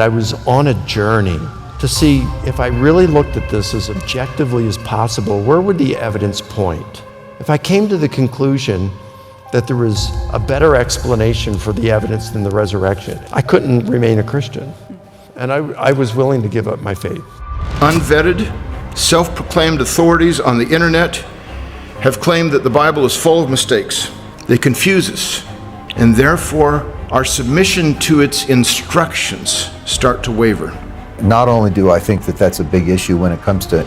I was on a journey to see if I really looked at this as objectively as possible, where would the evidence point? If I came to the conclusion that there was a better explanation for the evidence than the resurrection, I couldn't remain a Christian. And I was willing to give up my faith. Unvetted, self-proclaimed authorities on the internet have claimed that the Bible is full of mistakes. They confuse us, and therefore our submission to its instructions start to waver. Not only do I think that that's a big issue when it comes to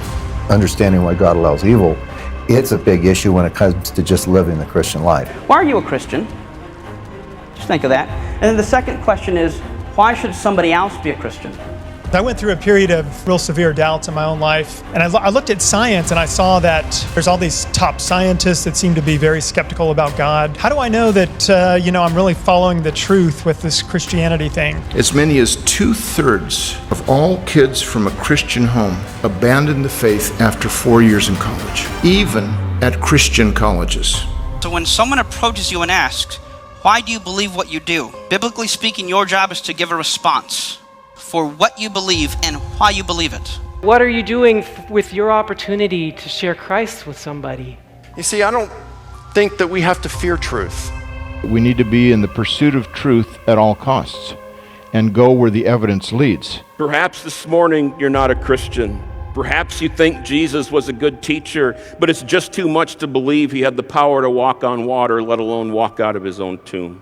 understanding why God allows evil, it's a big issue when it comes to just living the Christian life. Why are you a Christian? Just think of that. And then the second question is, why should somebody else be a Christian? I went through a period of real severe doubts in my own life, and I looked at science and I saw that there's all these top scientists that seem to be very skeptical about God. How do I know that I'm really following the truth with this Christianity thing? As many as 2/3 of all kids from a Christian home abandon the faith after 4 years in college, even at Christian colleges. So when someone approaches you and asks, why do you believe what you do? Biblically speaking, your job is to give a response for what you believe and why you believe it. What are you doing with your opportunity to share Christ with somebody? You see, I don't think that we have to fear truth. We need to be in the pursuit of truth at all costs and go where the evidence leads. Perhaps this morning you're not a Christian. Perhaps you think Jesus was a good teacher, but it's just too much to believe he had the power to walk on water, let alone walk out of his own tomb.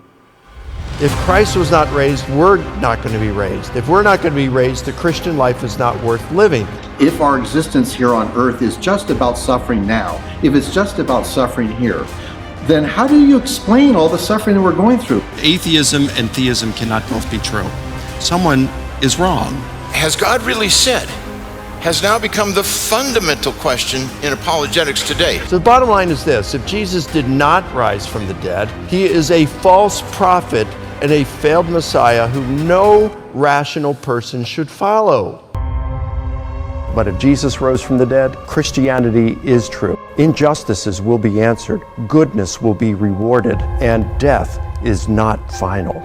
If Christ was not raised, we're not going to be raised. If we're not going to be raised, the Christian life is not worth living. If our existence here on earth is just about suffering now, if it's just about suffering here, then how do you explain all the suffering that we're going through? Atheism and theism cannot both be true. Someone is wrong. Has God really said? Has now become the fundamental question in apologetics today. So the bottom line is this: if Jesus did not rise from the dead, he is a false prophet and a failed Messiah who no rational person should follow. But if Jesus rose from the dead, Christianity is true. Injustices will be answered, goodness will be rewarded, and death is not final.